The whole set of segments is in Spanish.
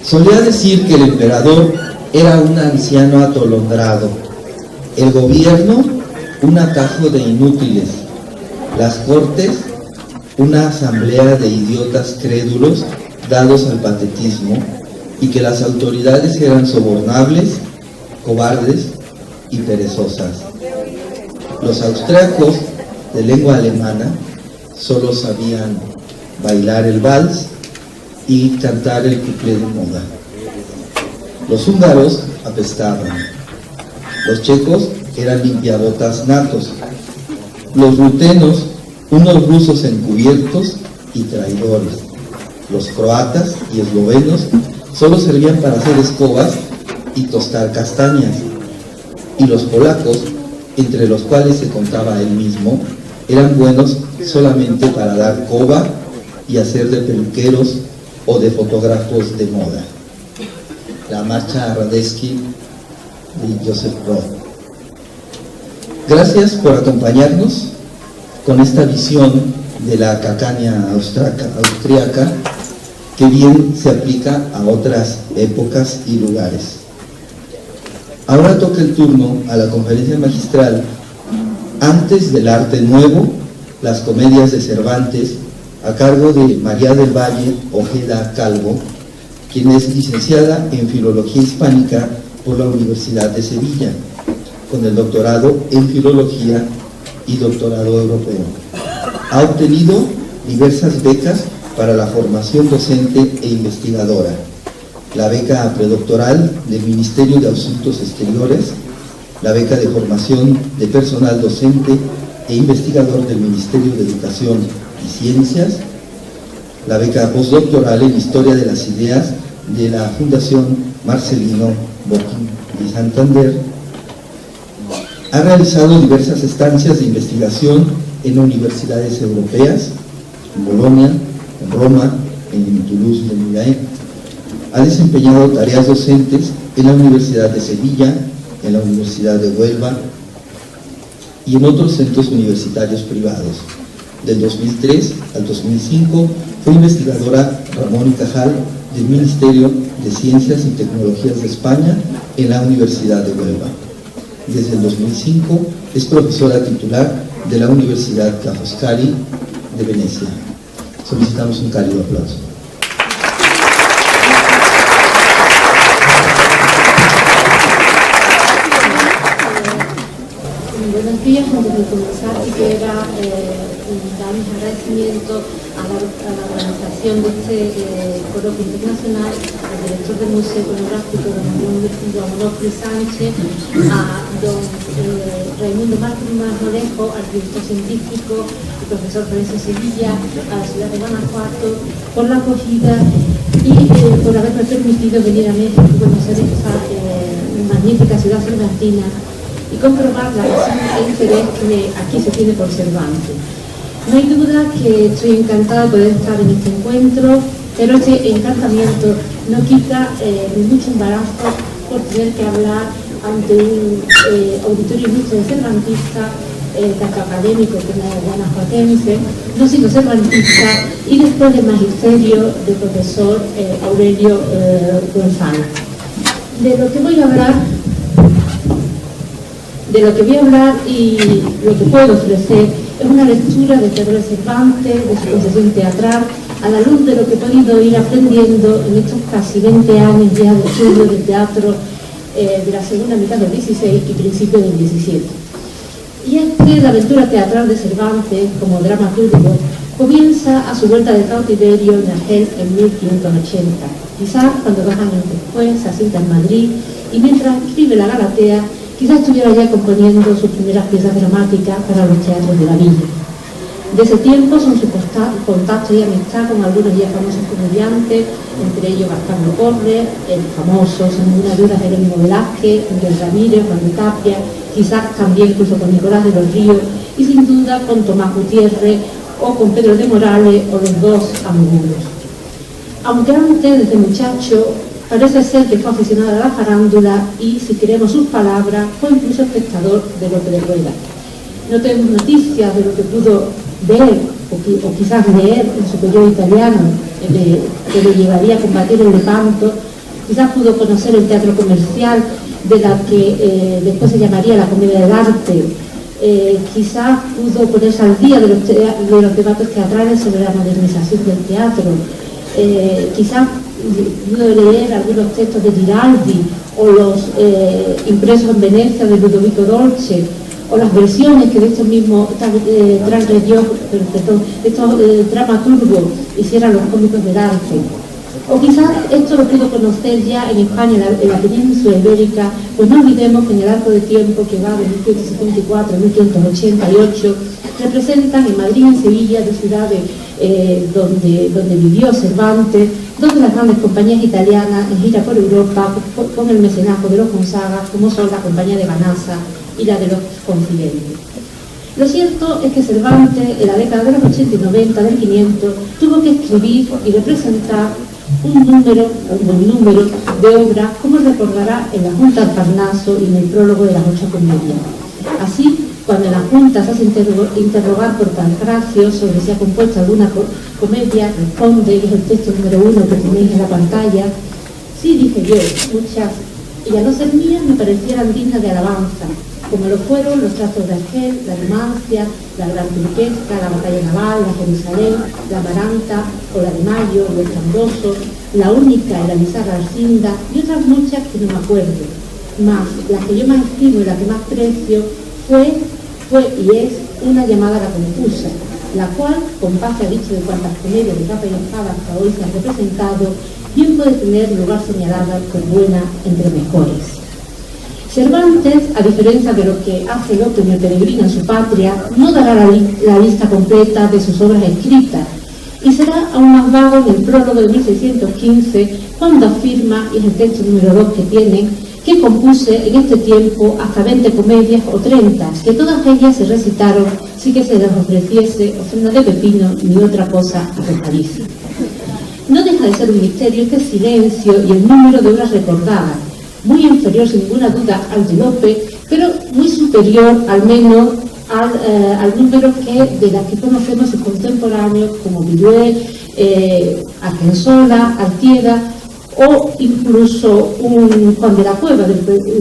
Solía decir que el emperador era un anciano atolondrado, el gobierno un atajo de inútiles, las cortes una asamblea de idiotas crédulos dados al patetismo, y que las autoridades eran sobornables, cobardes y perezosas. Los austriacos de lengua alemana solo sabían bailar el vals y cantar el cuplé de moda. Los húngaros apestaban. Los checos eran limpiabotas natos. Los rutenos, unos rusos encubiertos y traidores. Los croatas y eslovenos solo servían para hacer escobas y tostar castañas. Y los polacos, entre los cuales se contaba él mismo, eran buenos solamente para dar coba y hacer de peluqueros o de fotógrafos de moda. La marcha a Radetzky de Joseph Roth. Gracias por acompañarnos con esta visión de la Cacaña austriaca que bien se aplica a otras épocas y lugares. Ahora toca el turno a la conferencia magistral Antes del arte nuevo, las comedias de Cervantes, a cargo de María del Valle Ojeda Calvo, quien es licenciada en Filología Hispánica por la Universidad de Sevilla, con el doctorado en Filología y doctorado europeo. Ha obtenido diversas becas para la formación docente e investigadora: la beca predoctoral del Ministerio de Asuntos Exteriores, la beca de formación de personal docente e investigador del Ministerio de Educación y Ciencias, la beca postdoctoral en Historia de las Ideas de la Fundación Marcelino Boquín de Santander. Ha realizado diversas estancias de investigación en universidades europeas, en Bolonia, en Roma, en Toulouse y en Milán. Ha desempeñado tareas docentes en la Universidad de Sevilla, en la Universidad de Huelva y en otros centros universitarios privados. Del 2003 al 2005 fue investigadora Ramón y Cajal del Ministerio de Ciencias y Tecnologías de España en la Universidad de Huelva. Desde el 2005 es profesora titular de la Universidad Ca' Foscari de Venecia. Solicitamos un cálido aplauso. Buenos días. Antes de comenzar, quisiera dar un agradecimiento a la organización de este coloquio internacional, al director del Museo Iconográfico, don Onofre Sánchez, a don Raimundo Martín Morejo, al director científico, el profesor Florencio Sevilla, a la ciudad de Guanajuato, por la acogida y por haberme permitido venir a México y conocer esta magnífica ciudad cervantina y comprobar la pasión e interés que aquí se tiene por Cervantes. No hay duda que estoy encantada de poder estar en este encuentro, pero este encantamiento no quita ni mucho embarazo por tener que hablar ante un auditorio ilustre cervantista, tanto académico como guanajuatense, no siendo cervantista, y después del magisterio del profesor Aurelio González. De lo que voy a hablar y lo que puedo ofrecer es una lectura de Pedro Cervantes, de su concesión teatral, a la luz de lo que he podido ir aprendiendo en estos casi 20 años ya de estudio de teatro de la segunda mitad del XVI y principio del XVII. Y es que la aventura teatral de Cervantes, como dramaturgo, comienza a su vuelta de cautiverio en Argel en 1580, quizás cuando 2 años después se asienta en Madrid y mientras escribe la Galatea, quizás estuviera ya componiendo sus primeras piezas dramáticas para los teatros de la villa. De ese tiempo son su contacto y amistad con algunos ya famosos comediantes, entre ellos Gaspar Porre, el famoso, sin ninguna duda, Jerónimo Velázquez, Miguel Ramírez, Juan de Tapia, quizás también incluso con Nicolás de los Ríos y sin duda con Tomás Gutiérrez o con Pedro de Morales o los dos Amuguros. Aunque antes, desde muchacho, parece ser que fue aficionado a la farándula y, si queremos sus palabras, fue incluso espectador de Lope de Rueda. No tenemos noticias de lo que pudo ver o quizás leer en su periodo italiano, que lo llevaría a combatir el Lepanto. Quizás pudo conocer el teatro comercial, de la que después se llamaría la comedia del arte. Quizás pudo ponerse al día de los debates teatrales sobre la modernización del teatro. Quizás pudo leer algunos textos de Giraldi o los impresos en Venecia de Ludovico Dolce, o las versiones que de estos mismos dramaturgos hicieran los cómicos del arte. O quizás esto lo pudo conocer ya en España, en la península ibérica, pues no olvidemos que en el arco de tiempo que va de 1574 a 1588 representan en Madrid y en Sevilla, dos ciudades donde vivió Cervantes, dos de las grandes compañías italianas en gira por Europa con el mecenazgo de los Gonzaga, como son la compañía de Banasa y la de los Confidentes. Lo cierto es que Cervantes, en la década de los 80 y 90 del 500, tuvo que escribir y representar un buen número de obras, como recordará en la Junta al Parnaso y en el prólogo de las 8 comedias. Así, cuando en la Junta se hace interrogar por Pancracio sobre si ha compuesto alguna comedia, responde, y es el texto número 1 que tenéis en la pantalla: sí, dije yo, muchas, y a no ser mías me parecieran dignas de alabanza, como lo fueron los tratos de Argel, la Numancia, la Gran Turquesca, la Batalla Naval, la Jerusalén, la Amaranta o la de Mayo, el Estrandoso, la Única y la Bizarra Arcinda, y otras muchas que no me acuerdo. Más, la que yo más estimo y la que más precio fue y es una llamada a la confusa, la cual, con base a dicho de cuantas comedias de capa y espada hasta hoy se han representado, bien puede tener lugar señalada por buena entre mejores. Cervantes, a diferencia de lo que hace Lope en El Peregrino en su patria, no dará la lista completa de sus obras escritas, y será aún más vago en el prólogo de 1615, cuando afirma, y es el texto número 2 que tiene, que compuse en este tiempo hasta 20 comedias o 30, que todas ellas se recitaron sin que se les ofreciese ofrenda de pepino ni otra cosa arrojadiza. No deja de ser un misterio este silencio y el número de obras recordadas, muy inferior sin ninguna duda al de Lope, pero muy superior al menos al número de las que conocemos sus contemporáneos como Virué, Argensola, Artieda o incluso un Juan de la Cueva,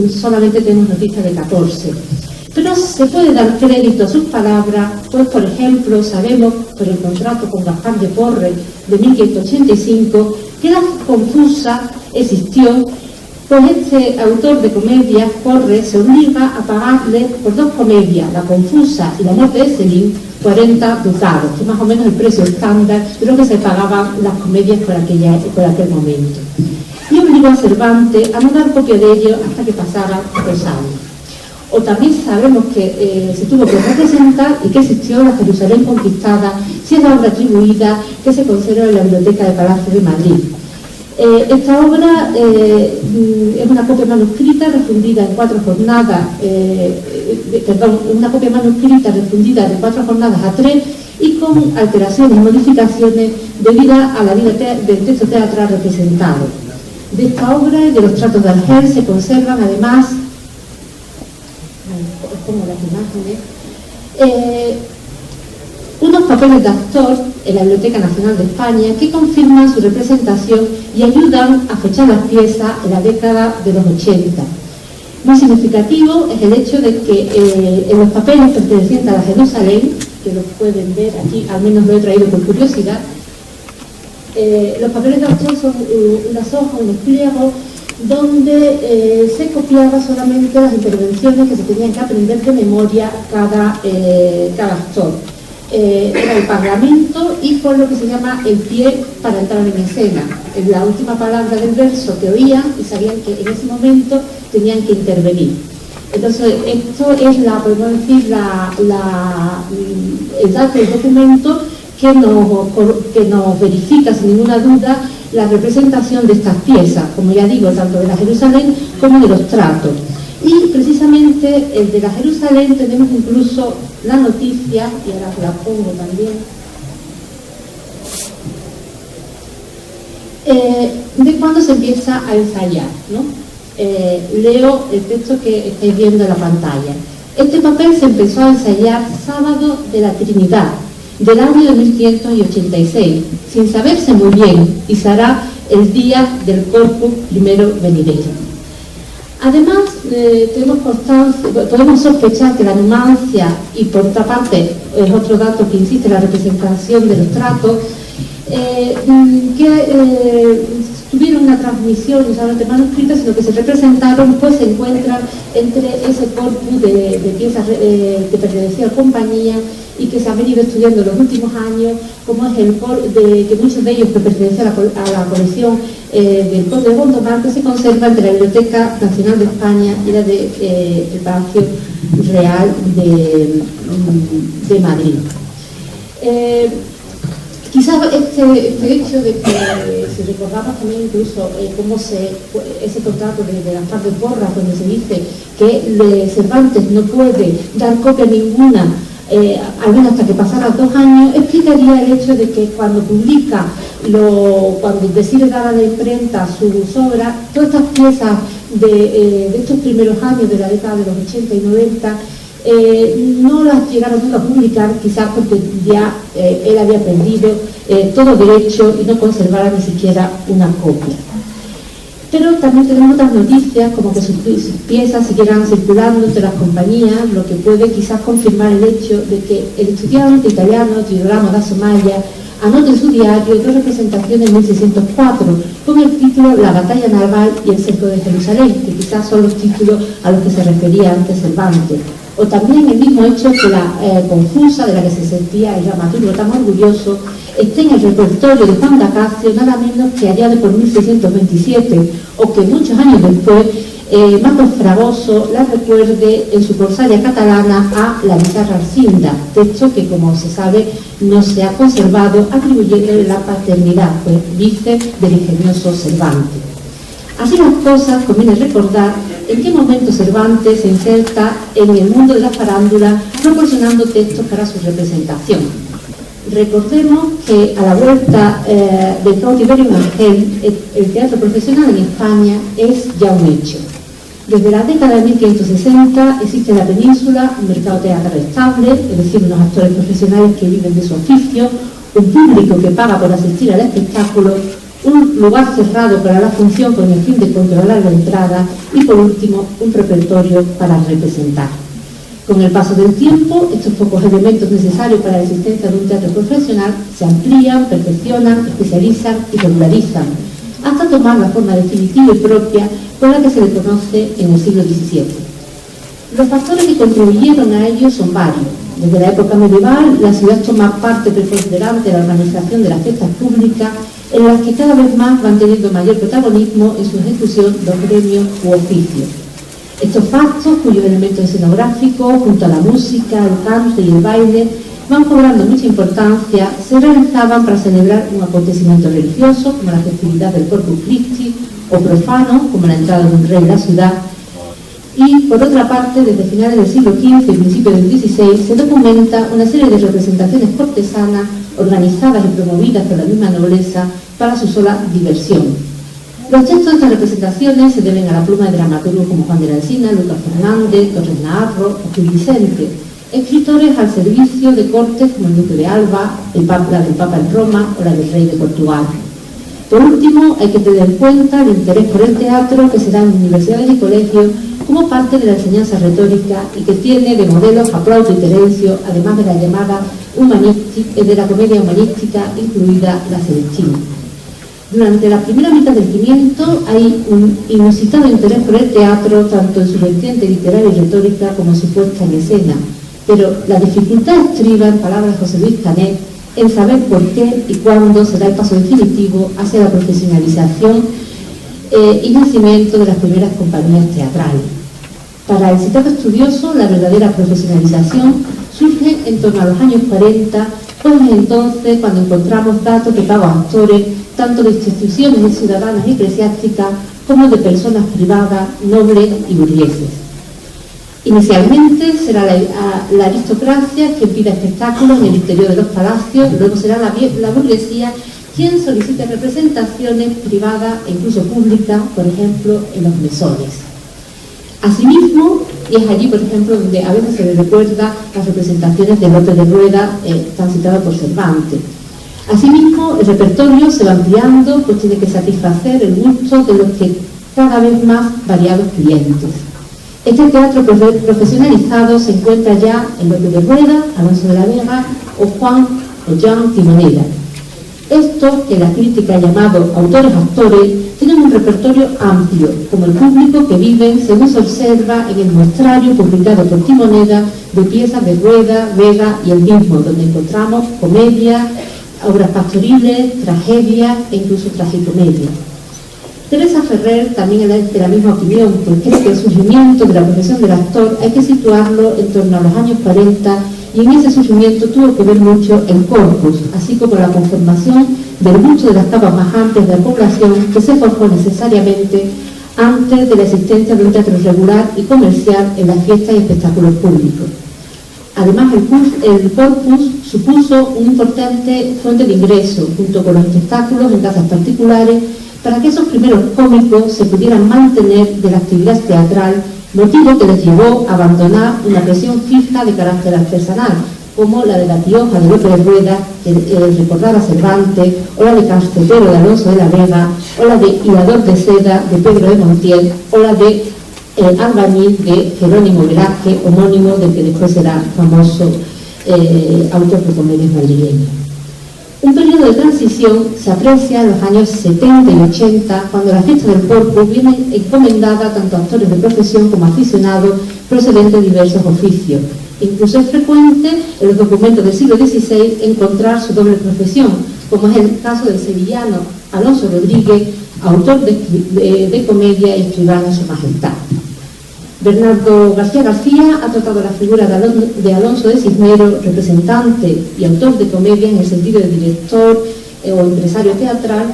solamente tenemos noticias de 14. Pero se puede dar crédito a sus palabras, pues por ejemplo sabemos por el contrato con Gaspar de Porres de 1585 que la confusa existió, pues este autor de comedias, Porres, se obliga a pagarle por dos comedias, La Confusa y La Muerte de Celín, 40 ducados, que es más o menos el precio estándar de lo que se pagaban las comedias por aquel momento. Y obligó a Cervantes a no dar copia de ello hasta que pasaran 2 años. O también sabemos que se tuvo que representar y que existió la Jerusalén conquistada, siendo obra atribuida que se conserva en la Biblioteca de Palacio de Madrid. Esta obra es una copia manuscrita refundida en 4 jornadas, una copia manuscrita refundida de 4 jornadas a 3 y con alteraciones y modificaciones debido a la vida del texto teatral representado. De esta obra y de los tratos de Argel se conservan además, como las imágenes, unos papeles de actor en la Biblioteca Nacional de España que confirman su representación y ayudan a fechar las piezas en la década de los 80. Muy significativo es el hecho de que en los papeles pertenecientes a la Jerusalén, que los pueden ver aquí, al menos lo he traído por curiosidad, los papeles de actor son unas hojas, unos pliegos, donde se copiaba solamente las intervenciones que se tenían que aprender de memoria cada actor. Era el parlamento y fue lo que se llama el pie para entrar en escena. En la última palabra del verso que oían y sabían que en ese momento tenían que intervenir. Entonces, esto es podemos decir, el dato del documento que nos verifica sin ninguna duda la representación de estas piezas, como ya digo, tanto de la Jerusalén como de los tratos. Y precisamente el de la Jerusalén tenemos incluso la noticia, y ahora la pongo también, de cuando se empieza a ensayar, ¿no? Leo el texto que estáis viendo en la pantalla. Este papel se empezó a ensayar sábado de la Trinidad, del año de 1586, sin saberse muy bien, y será el día del Corpus primero venidero. Además, podemos sospechar que la numancia, y por otra parte es otro dato que insiste en la representación de los tratos, tuvieron una transmisión, no solamente manuscritas, sino que se representaron, pues se encuentran entre ese corpus de piezas que pertenecía a compañía y que se han venido estudiando en los últimos años, como es que muchos de ellos que pertenecían a la colección del Conde de Gondomar, que se conserva entre la Biblioteca Nacional de España y la del Palacio Real de Madrid. Quizás este hecho de que, si recordamos también incluso ese contrato de Gaspar de Porras, donde se dice que Cervantes no puede dar copia ninguna, al menos hasta que pasaran 2 años, explicaría el hecho de que cuando publica, cuando decide dar a la imprenta sus obras, todas estas piezas de estos primeros años de la década de los 80 y 90, no las llegaron nunca a publicar, quizás porque ya él había perdido todo derecho y no conservara ni siquiera una copia. Pero también tenemos otras noticias, como que sus piezas siguieran circulando entre las compañías, lo que puede quizás confirmar el hecho de que el estudiante italiano Girolamo da Somalia anota en su diario 2 representaciones en 1604 con el título La batalla naval y el cerco de Jerusalén, que quizás son los títulos a los que se refería antes Cervantes. O también el mismo hecho que la confusa de la que se sentía el dramaturgo tan orgulloso esté en el repertorio de Juan de Acacio, nada menos que allá de por 1627, o que muchos años después Marcos Fragoso la recuerde en su Corsaria catalana a la guitarra Arcinda, texto que, como se sabe, no se ha conservado, atribuyéndole la paternidad, pues dice del ingenioso Cervantes. Así las cosas, conviene recordar en qué momento Cervantes se inserta en el mundo de la farándula proporcionando textos para su representación. Recordemos que a la vuelta del cautiverio Argel, el teatro profesional en España es ya un hecho. Desde la década de 1560 existe en la península un mercado teatral estable, es decir, unos actores profesionales que viven de su oficio, un público que paga por asistir al espectáculo, un lugar cerrado para la función con el fin de controlar la entrada y, por último, un repertorio para representar. Con el paso del tiempo, estos pocos elementos necesarios para la existencia de un teatro profesional se amplían, perfeccionan, especializan y popularizan, hasta tomar la forma definitiva y propia con la que se le conoce en el siglo XVII. Los factores que contribuyeron a ello son varios. Desde la época medieval, la ciudad toma parte preponderante de la organización de las fiestas públicas, en las que cada vez más van teniendo mayor protagonismo en su ejecución los gremios u oficios. Estos factos, cuyos elementos escenográficos, junto a la música, el cante y el baile, van cobrando mucha importancia, se realizaban para celebrar un acontecimiento religioso, como la festividad del Corpus Christi, o profano, como la entrada de un rey en la ciudad. Y, por otra parte, desde finales del siglo XV y principios del XVI, se documenta una serie de representaciones cortesanas organizadas y promovidas por la misma nobleza para su sola diversión. Los textos de estas representaciones se deben a la pluma de dramaturgos como Juan de la Encina, Lucas Fernández, Torres Naharro o Gil Vicente, escritores al servicio de cortes como el Duque de Alba, la del Papa en Roma o la del Rey de Portugal. Por último, hay que tener en cuenta el interés por el teatro que se da en universidades y colegios como parte de la enseñanza retórica y que tiene de modelos a Plauto y Terencio, además de la llamada de la comedia humanística, incluida la Celestina. Durante la primera mitad del 500 hay un inusitado interés por el teatro, tanto en su vertiente literaria y retórica como en su puesta en escena, pero la dificultad estriba, en palabras de José Luis Canet, en saber por qué y cuándo se da el paso definitivo hacia la profesionalización y nacimiento de las primeras compañías teatrales. Para el citado estudioso, la verdadera profesionalización surge en torno a los años 40, pues es entonces cuando encontramos datos de pagos a actores, tanto de instituciones ciudadanas y eclesiásticas, como de personas privadas, nobles y burgueses. Inicialmente será la aristocracia quien pida espectáculos en el interior de los palacios, luego será la burguesía quien solicite representaciones privadas e incluso públicas, por ejemplo, en los mesones. Asimismo, y es allí, por ejemplo, donde a veces se le recuerda las representaciones de Lope de Rueda, tan citadas por Cervantes. Asimismo, el repertorio se va ampliando, pues tiene que satisfacer el gusto de los que cada vez más variados clientes. Este teatro profesionalizado se encuentra ya en Lope de Rueda, Alonso de la Vega o Jean Timoneda. Estos, que la crítica ha llamado autores-actores, tienen un repertorio amplio, como el público que viven, según se observa en el muestrario publicado por Timoneda de piezas de Rueda, Vega y el mismo, donde encontramos comedia, obras pastoriles, tragedias e incluso tragicomedia. Teresa Ferrer también es de la misma opinión, pues cree que el surgimiento de la profesión del actor hay que situarlo en torno a los años 40, y en ese surgimiento tuvo que ver mucho el corpus, así como la conformación del gusto de las capas más amplias de la población que se forjó necesariamente antes de la existencia de un teatro regular y comercial en las fiestas y espectáculos públicos. Además, el corpus supuso una importante fuente de ingreso, junto con los espectáculos en casas particulares, para que esos primeros cómicos se pudieran mantener de la actividad teatral, motivo que les llevó a abandonar una presión fija de carácter artesanal, como la de La Pioja de Lope de Rueda, que recordaba Cervantes, o la de Castetero de Alonso de la Vega, o la de Hilador de Seda de Pedro de Montiel, o la de Albañil de Jerónimo Velázquez, homónimo del que después será famoso autor de comedias madrileñas. Un periodo de transición se aprecia en los años 70 y 80, cuando la fiesta del Corpus viene encomendada tanto a actores de profesión como aficionados procedentes de diversos oficios. Incluso es frecuente en los documentos del siglo XVI encontrar su doble profesión, como es el caso del sevillano Alonso Rodríguez, autor de comedia y escribano en Su Majestad. Bernardo García García ha tratado la figura de Alonso de Cisneros, representante y autor de comedia en el sentido de director o empresario teatral,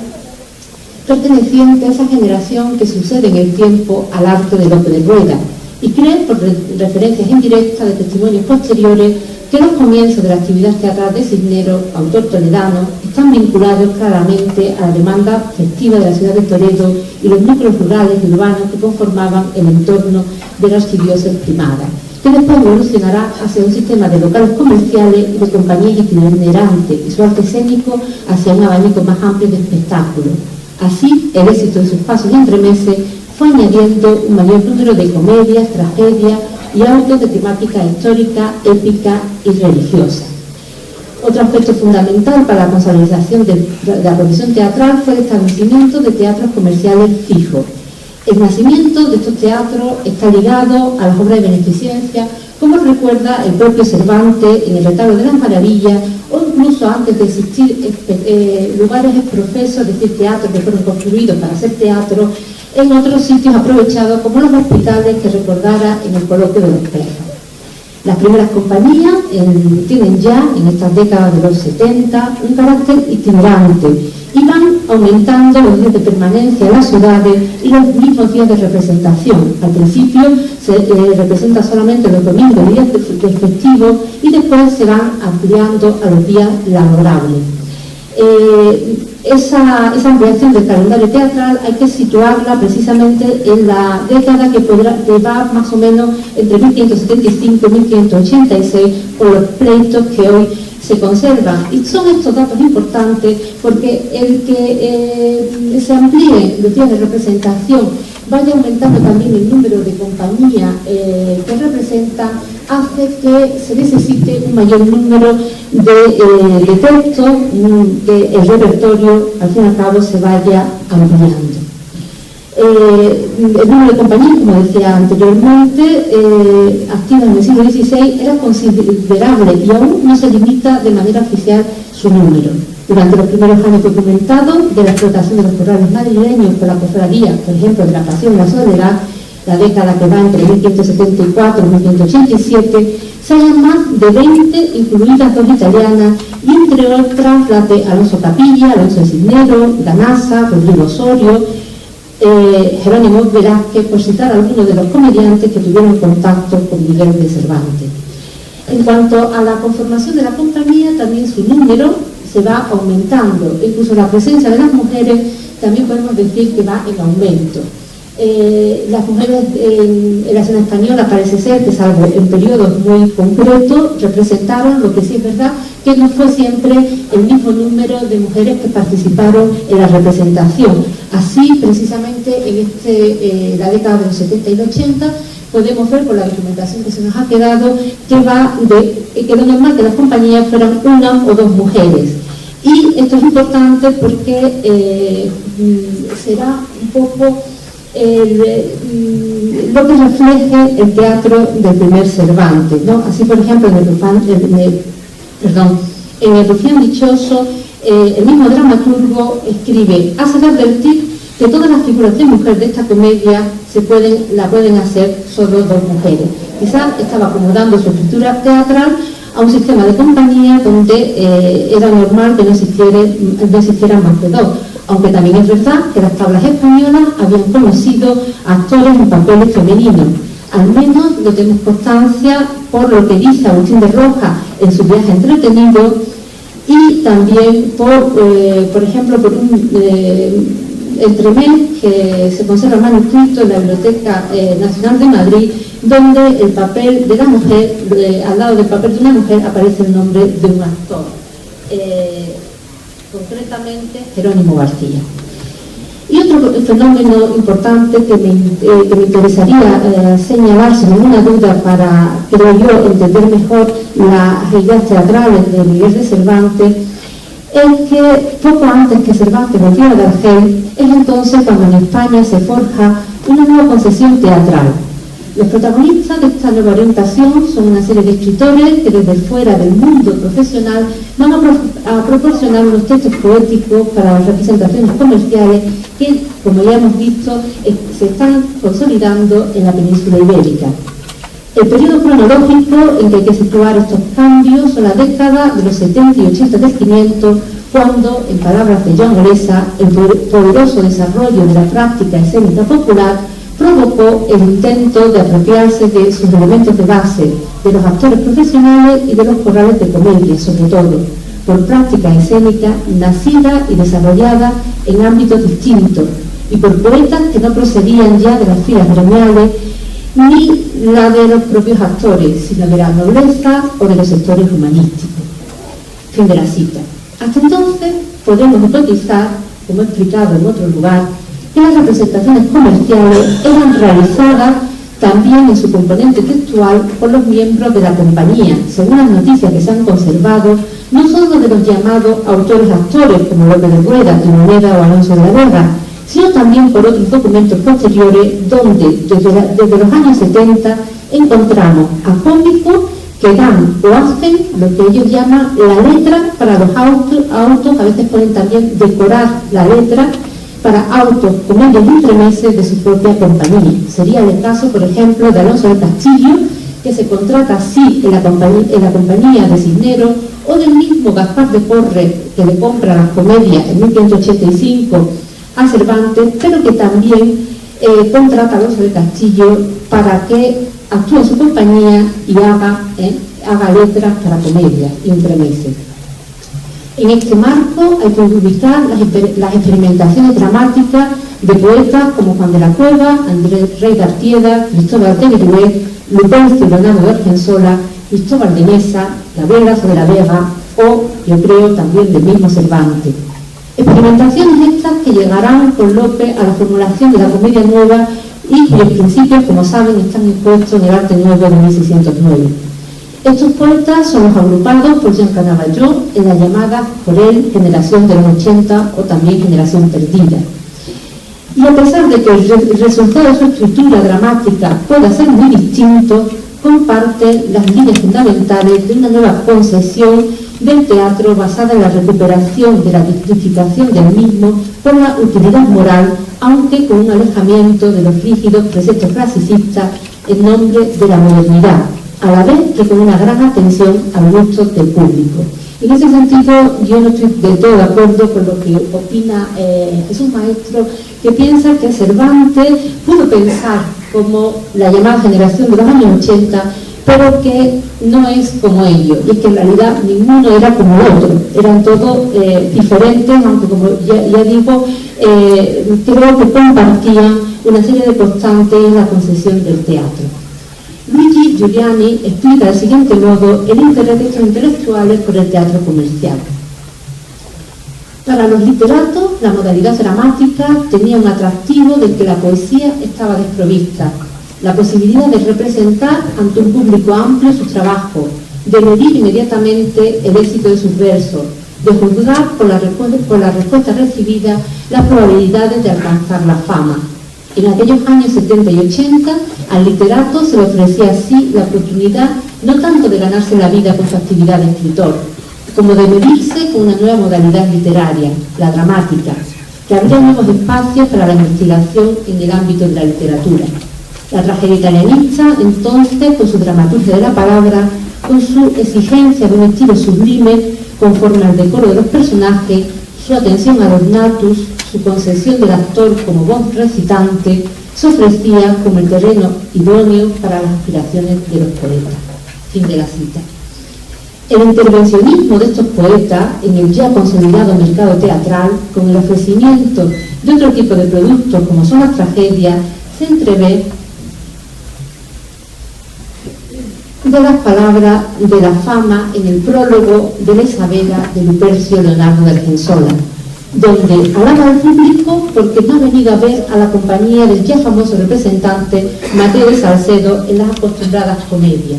perteneciente a esa generación que sucede en el tiempo al arte de Lope de Rueda, y cree, por referencias indirectas de testimonios posteriores, que los comienzos de la actividad teatral de Cisneros, autor toledano, están vinculados claramente a la demanda festiva de la ciudad de Toledo y los núcleos rurales y urbanos que conformaban el entorno de la archidiócesis primada, que después evolucionará hacia un sistema de locales comerciales y de compañías itinerantes y su arte escénico hacia un abanico más amplio de espectáculos. Así, el éxito de sus pasos y entremeses fue añadiendo un mayor número de comedias, tragedias y autos de temática histórica, épica y religiosa. Otro aspecto fundamental para la consolidación de la profesión teatral fue el establecimiento de teatros comerciales fijos. El nacimiento de estos teatros está ligado a las obras de beneficencia, como recuerda el propio Cervantes en el Retablo de las Maravillas, o incluso antes de existir lugares profesos, es decir, teatros que fueron construidos para hacer teatro, en otros sitios aprovechados como los hospitales que recordara en el coloquio de los perros. Las primeras compañías tienen ya, en estas décadas de los 70, un carácter itinerante y van aumentando los días de permanencia en las ciudades y los mismos días de representación. Al principio se representa solamente los domingos y días festivos y después se van ampliando a los días laborables. Esa ampliación del calendario teatral hay que situarla precisamente en la década que va más o menos entre 1575 y 1586 por los pleitos que hoy se conservan. Y son estos datos importantes porque el que se amplíen los días de representación, vaya aumentando también el número de compañías que representan, hace que se necesite un mayor número de textos, que el repertorio al fin y al cabo se vaya ampliando. El número de compañías, como decía anteriormente, activas en el siglo XVI era considerable y aún no se limita de manera oficial su número. Durante los primeros años documentados de la explotación de los corrales madrileños por la cofradía, por ejemplo, de la Pasión y la Soledad, la década que va entre 1574 y 1587, se hallan más de 20, incluidas 2 italianas, y entre otras las de Alonso Capilla, Alonso de Cisneros, Danasa, Rodrigo Osorio, Jerónimo Velázquez, por citar a algunos de los comediantes que tuvieron contacto con Miguel de Cervantes. En cuanto a la conformación de la compañía, también su número se va aumentando, incluso la presencia de las mujeres también podemos decir que va en aumento. Las mujeres en la escena española parece ser que, salvo en periodos muy concretos, representaron, lo que sí es verdad, que no fue siempre el mismo número de mujeres que participaron en la representación. Así, precisamente, en la década de los 70 y los 80, podemos ver por la documentación que se nos ha quedado que lo normal que las compañías fueran una o dos mujeres. Y esto es importante porque será un poco lo que refleje el teatro del primer Cervantes, ¿no? Así, por ejemplo, en el Rufián Dichoso, el mismo dramaturgo escribe: hace advertir que todas las figuras de mujer de esta comedia la pueden hacer solo dos mujeres. Quizás estaba acomodando su escritura teatral a un sistema de compañía donde era normal que no existieran más de dos, aunque también es verdad que las tablas españolas habían conocido actores en papeles femeninos. Al menos lo tenemos constancia por lo que dice Agustín de Rojas en su Viaje entretenido, y también por ejemplo, por un entremés que se conserva manuscrito en la Biblioteca Nacional de Madrid, donde el papel de la mujer, al lado del papel de una mujer, aparece el nombre de un actor, concretamente Jerónimo García. Y otro fenómeno importante que me interesaría señalar sin ninguna duda para, creo yo, entender mejor las ideas teatrales de Miguel de Cervantes, es que poco antes que Cervantes volviera de Argel, es entonces cuando en España se forja una nueva concesión teatral. Los protagonistas de esta nueva orientación son una serie de escritores que desde fuera del mundo profesional van a proporcionar unos textos poéticos para las representaciones comerciales que, como ya hemos visto, se están consolidando en la península ibérica. El periodo cronológico en que hay que situar estos cambios son la década de los 70 y 80 del 500, cuando, en palabras de Joan Olesa, el poderoso desarrollo de la práctica escénica popular provocó el intento de apropiarse de sus elementos de base, de los actores profesionales y de los corrales de comedia, sobre todo, por práctica escénica nacida y desarrollada en ámbitos distintos, y por poetas que no procedían ya de las filas gremiales ni la de los propios actores, sino de la nobleza o de los sectores humanísticos. Fin de la cita. Hasta entonces podemos hipotizar, como he explicado en otro lugar, que las representaciones comerciales eran realizadas también en su componente textual por los miembros de la compañía, según las noticias que se han conservado, no solo de los llamados autores-actores, como López de Rueda, Timoneda o Alonso de la Vega, sino también por otros documentos posteriores donde, desde los años 70, encontramos a cómicos que dan o hacen lo que ellos llaman la letra para los autos, a veces pueden también decorar la letra para autos, comedias y entremeses de su propia compañía. Sería el caso, por ejemplo, de Alonso del Castillo, que se contrata así en la compañía de Cisneros, o del mismo Gaspar de Porres, que le compra las comedias en 1585 a Cervantes, pero que también contrata a Alonso del Castillo para que actúe en su compañía y haga letras para comedias y entremeses. En este marco hay que ubicar las experimentaciones dramáticas de poetas como Juan de la Cueva, Andrés Rey de Artieda, Cristóbal de Virué, Lupercio Leonardo de Argensola, Cristóbal de Mesa, Gabriel Lazo de la Vega o, yo creo, también del mismo Cervantes. Experimentaciones estas que llegarán con Lope a la formulación de la comedia nueva y cuyos principios, como saben, están impuestos en el Arte Nuevo de 1609. Estos poetas son los agrupados por Jean Canavalló en la llamada por él generación de los 80 o también generación perdida. Y a pesar de que el resultado de su escritura dramática pueda ser muy distinto, comparte las líneas fundamentales de una nueva concepción del teatro basada en la recuperación de la dignificación del mismo por la utilidad moral, aunque con un alejamiento de los rígidos preceptos clasicistas en nombre de la modernidad, a la vez que con una gran atención al gusto del público. En ese sentido, yo no estoy del todo de acuerdo con lo que opina Jesús Maestro, que piensa que Cervantes pudo pensar como la llamada generación de los años 80, pero que no es como ellos, y es que en realidad ninguno era como el otro, eran todos diferentes, aunque como ya digo, creo que compartían una serie de constantes en la concesión del teatro. Luigi Giuliani explica del siguiente modo el interés de estos intelectuales por el teatro comercial. Para los literatos, la modalidad dramática tenía un atractivo del que la poesía estaba desprovista: la posibilidad de representar ante un público amplio su trabajo, de medir inmediatamente el éxito de sus versos, de juzgar por la respuesta recibida las probabilidades de alcanzar la fama. En aquellos años 70 y 80, al literato se le ofrecía así la oportunidad no tanto de ganarse la vida con su actividad de escritor, como de medirse con una nueva modalidad literaria, la dramática, que abría nuevos espacios para la investigación en el ámbito de la literatura. La tragedia italianista, entonces, con su dramaturgia de la palabra, con su exigencia de un estilo sublime, conforme al decoro de los personajes, su atención a los natus, su concesión del actor como voz recitante, se ofrecía como el terreno idóneo para las aspiraciones de los poetas. Fin de la cita. El intervencionismo de estos poetas en el ya consolidado mercado teatral, con el ofrecimiento de otro tipo de productos como son las tragedias, se entrevé de las palabras de la fama en el prólogo de la Isabela de Lupercio Leonardo de Argensola, donde alaba al público porque no ha venido a ver a la compañía del ya famoso representante Mateo de Salcedo en las acostumbradas comedias.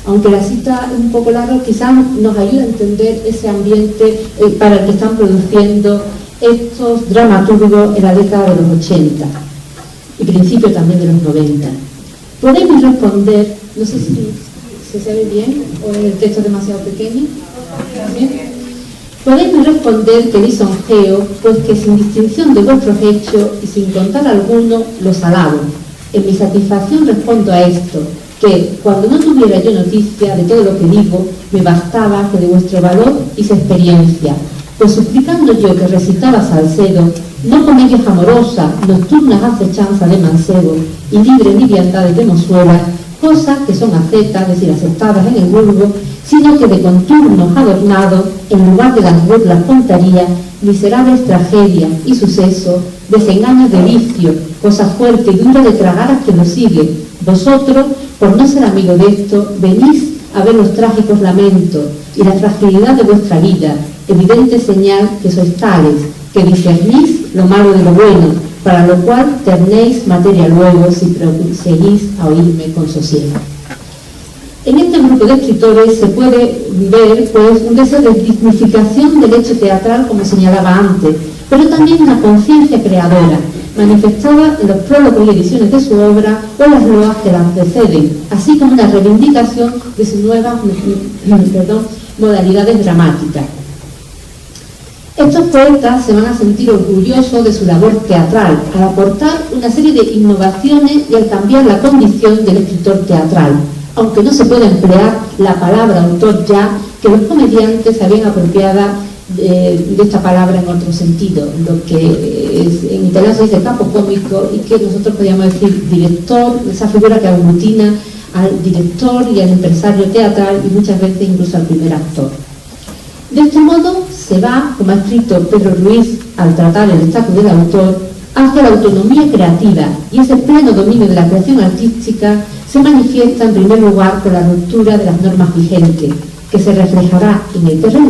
Aunque la cita es un poco larga, quizás nos ayuda a entender ese ambiente para el que están produciendo estos dramaturgos en la década de los 80 y principios también de los 90. Podemos responder, no sé si se sabe bien o el texto es demasiado pequeño. ¿Bien? Podéis responder que lisonjeo, pues que sin distinción de vuestros hechos y sin contar alguno, los alabo. En mi satisfacción respondo a esto, que cuando no tuviera yo noticia de todo lo que digo, me bastaba que de vuestro valor hice experiencia, pues suplicando yo que recitaba Salcedo, no comedias amorosas, nocturnas acechanzas de mancebo y libres liviandades de mozuelas, cosas que son aceptas, es decir, aceptadas en el vulgo, sino que de contornos adornados, en lugar de las burlas contaría miserables tragedias y sucesos, desengaños de vicio, cosas fuertes y duras de tragar a quien lo sigue. Vosotros, por no ser amigo de esto, venís a ver los trágicos lamentos y la fragilidad de vuestra vida, evidente señal que sois tales, que discernís lo malo de lo bueno, para lo cual tenéis materia luego si seguís a oírme con sosiego. En este grupo de escritores se puede ver pues, un deseo de dignificación del hecho teatral, como señalaba antes, pero también una conciencia creadora, manifestada en los prólogos y ediciones de su obra o las loas que las preceden, así como una reivindicación de sus nuevas modalidades dramáticas. Estos poetas se van a sentir orgullosos de su labor teatral, al aportar una serie de innovaciones y al cambiar la condición del escritor teatral, aunque no se puede emplear la palabra autor ya, que los comediantes se habían apropiado de esta palabra en otro sentido, lo que en italiano se dice capo cómico y que nosotros podríamos decir director, esa figura que aglutina al director y al empresario teatral y muchas veces incluso al primer actor. De este modo se va, como ha escrito Pedro Ruiz al tratar el destaque del autor, hacia la autonomía creativa, y ese pleno dominio de la creación artística se manifiesta en primer lugar por la ruptura de las normas vigentes, que se reflejará en el terreno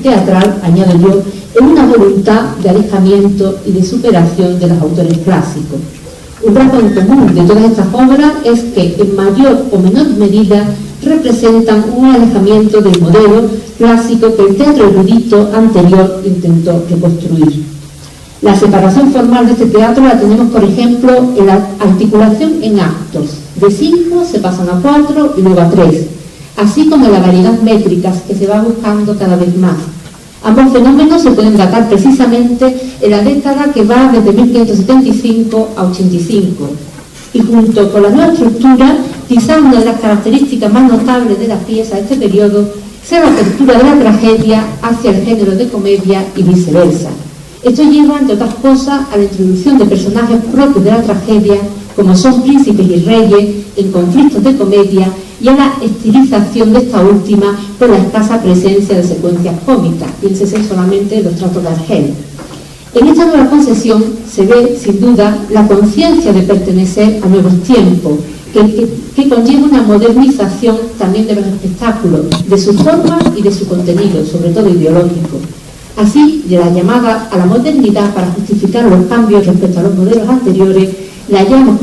teatral, añado yo, en una voluntad de alejamiento y de superación de los autores clásicos. Un rasgo en común de todas estas obras es que, en mayor o menor medida, representan un alejamiento del modelo clásico que el teatro erudito anterior intentó reconstruir. La separación formal de este teatro la tenemos, por ejemplo, en la articulación en actos. De 5 se pasan a 4 y luego a 3, así como la variedad métricas que se va buscando cada vez más. Ambos fenómenos se pueden datar precisamente en la década que va desde 1575 a 85. Y junto con la nueva estructura, quizás una de las características más notables de la pieza de este periodo sea la apertura de la tragedia hacia el género de comedia y viceversa. Esto lleva, entre otras cosas, a la introducción de personajes propios de la tragedia, como son príncipes y reyes en conflictos de comedia, y a la estilización de esta última por la escasa presencia de secuencias cómicas, piénsese solamente en los tratos de Argel. En esta nueva concesión se ve, sin duda, la conciencia de pertenecer a nuevos tiempos, que conlleva una modernización también de los espectáculos, de su forma y de su contenido, sobre todo ideológico. Así, de la llamada a la modernidad para justificar los cambios respecto a los modelos anteriores, la hallamos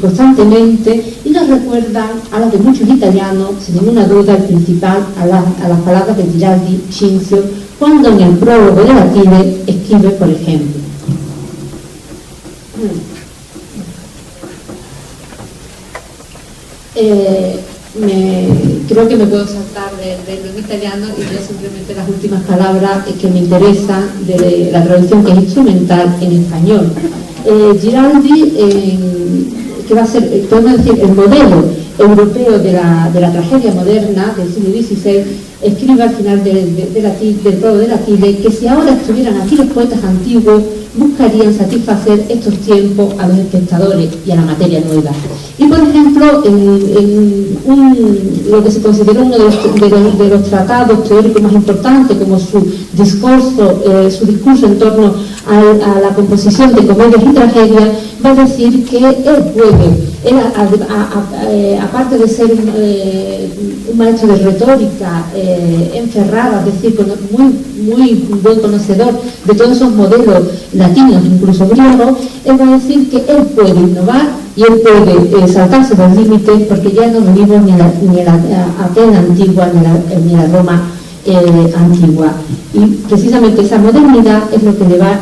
constantemente y nos recuerdan a las de muchos italianos, sin ninguna duda, el principal, a las palabras de Giraldi Cinzio, cuando en el prólogo de Latine escribe, por ejemplo: creo que me puedo saltar de lo italiano y yo simplemente las últimas palabras que me interesan de la traducción, que es instrumental, en español. Giraldi, que va a ser, podemos decir, el modelo europeo de la tragedia moderna del siglo XVI, escribe al final del prólogo de Latine que si ahora estuvieran aquí los poetas antiguos, buscarían satisfacer estos tiempos a los espectadores y a la materia nueva. Y por ejemplo, lo que se consideró uno de los tratados teóricos más importantes, como su discurso en torno a la composición de comedias y tragedias, va a decir que él puede, aparte de ser un maestro de retórica enferrado, es decir, muy buen conocedor de todos esos modelos latinos, incluso griegos, él va a decir que él puede innovar y él puede saltarse los límites, porque ya no vivimos ni en la Atenas antigua ni en la Roma antigua. Y precisamente esa modernidad es lo que le va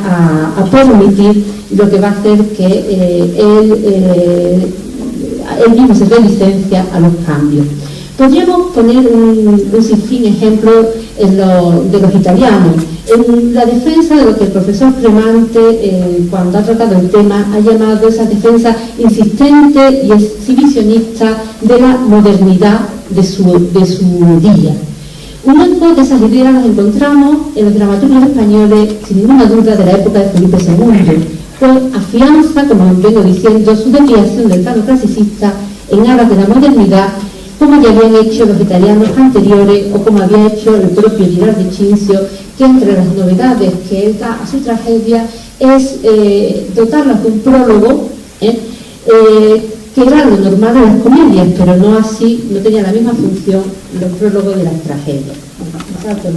a permitir y lo que va a hacer que él mismo se dé licencia a los cambios. Podríamos poner un sinfín ejemplo de los italianos. En la defensa de lo que el profesor Cremante, cuando ha tratado el tema, ha llamado esa defensa insistente y exhibicionista de la modernidad de su día. Un eco de esas ideas las encontramos en los dramaturgos españoles, sin ninguna duda, de la época de Felipe II, pues afianza, como vengo diciendo, su desviación del plano clasicista en aras de la modernidad, como ya habían hecho los italianos anteriores o como había hecho el propio Giraldi Cinzio, que entre las novedades que él da a su tragedia es dotarlas de un prólogo, que era lo normal de las comedias, pero no así, no tenía la misma función los prólogos de las tragedias. Exacto,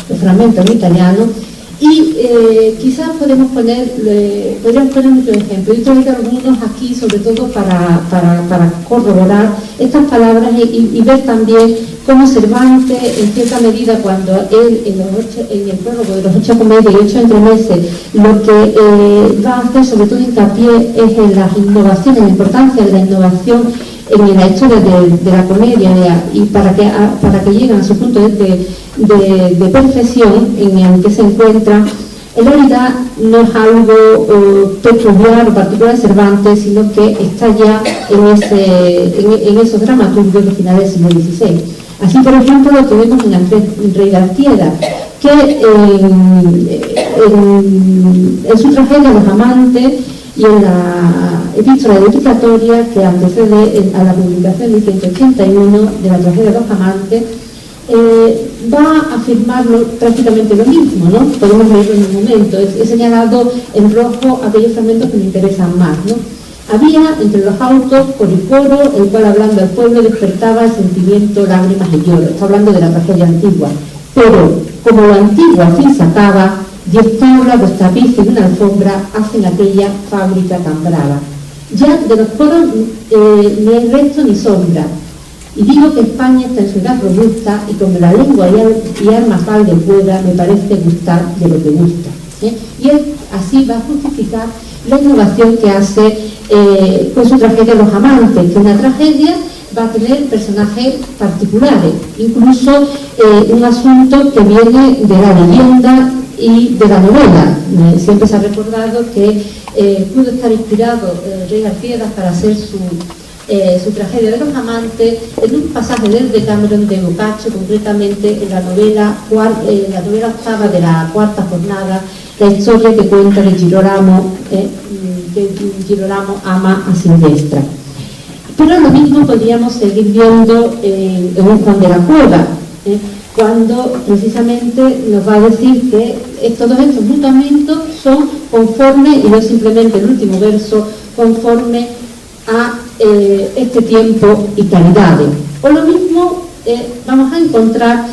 los fragmentos en italiano. Y quizás podríamos poner muchos ejemplos. Yo traigo algunos aquí, sobre todo para corroborar estas palabras y ver también cómo Cervantes, en cierta medida, cuando él, en el prólogo de los 8 comedias y 8 entremeses, lo que va a hacer, sobre todo hincapié, es en las innovaciones, la importancia de la innovación en la historia de la comedia, y para que lleguen a su punto de perfección en el que se encuentran, en realidad no es algo peculiar o particular de Cervantes, sino que está ya en esos dramaturgos de finales del siglo XVI. Así, por ejemplo, lo tenemos en Rey de Artieda, que en su tragedia Los Amantes y en la epístola dedicatoria que antecede a la publicación de 181 de la tragedia de Los Amantes, va a afirmarlo prácticamente lo mismo, ¿no? Podemos leerlo en un momento. He señalado en rojo aquellos fragmentos que me interesan más, ¿no? Había entre los autos coro, el cual, hablando al pueblo, despertaba el sentimiento, lágrimas y lloro. Está hablando de la tragedia antigua. Pero, como lo antiguo al fin se acaba, 10 tablas, los tapices de una alfombra hacen aquella fábrica tan brava. Ya de los coros ni hay resto ni sombra. Y digo que España está en su edad robusta y con la lengua y arma pal de fuera me parece gustar de lo que gusta. Y él así va a justificar la innovación que hace con su tragedia Los Amantes, que una tragedia va a tener personajes particulares, incluso un asunto que viene de la leyenda y de la novela. Siempre se ha recordado que pudo estar inspirado Rey Artieda para hacer su tragedia de los amantes en un pasaje del Decameron de Boccaccio, concretamente en la novela octava de la cuarta jornada, la historia que cuenta de Girolamo, que Girolamo ama a Silvestra. Pero lo mismo podríamos seguir viendo en un Juan de la Cueva, cuando precisamente nos va a decir que todos estos mutamientos son conforme, y no simplemente el último verso, conforme a este tiempo y calidades. O lo mismo vamos a encontrar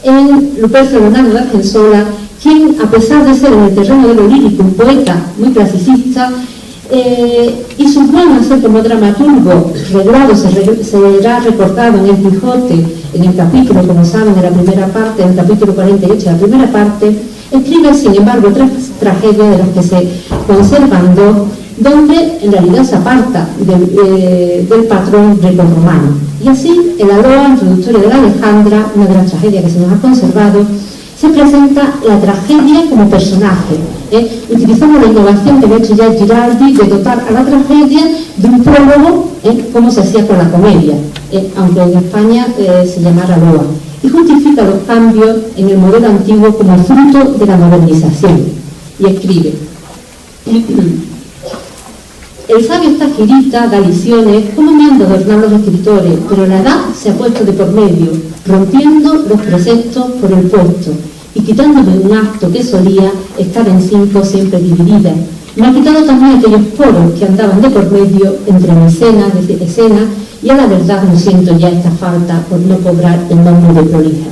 en Lupercio Bernardo de Argensola, quien, a pesar de ser en el terreno de lo lírico un poeta muy clasicista, y su buen hacer como dramaturgo reglado será recordado en El Quijote, en el capítulo, como saben, de la primera parte, en el capítulo 48 de la primera parte, escribe sin embargo 3 tragedias de las que se conservan 2, donde en realidad se aparta del patrón grecorromano. Y así, en la loa introductoria de la Alejandra, una de las tragedias que se nos ha conservado, se presenta la tragedia como personaje, utilizando la innovación que había hecho ya Giraldi de dotar a la tragedia de un prólogo, como se hacía con la comedia, aunque en España se llamara loa, y justifica los cambios en el modelo antiguo como fruto de la modernización. Y escribe: el sabio Estagirita da liciones cómo me han de adornar los escritores, pero la edad se ha puesto de por medio, rompiendo los preceptos por el puesto, y quitándome un acto que solía estar en 5 siempre dividida. Me ha quitado también aquellos poros que andaban de por medio entre mi escena, y a la verdad no siento ya esta falta por no cobrar el nombre de prolija.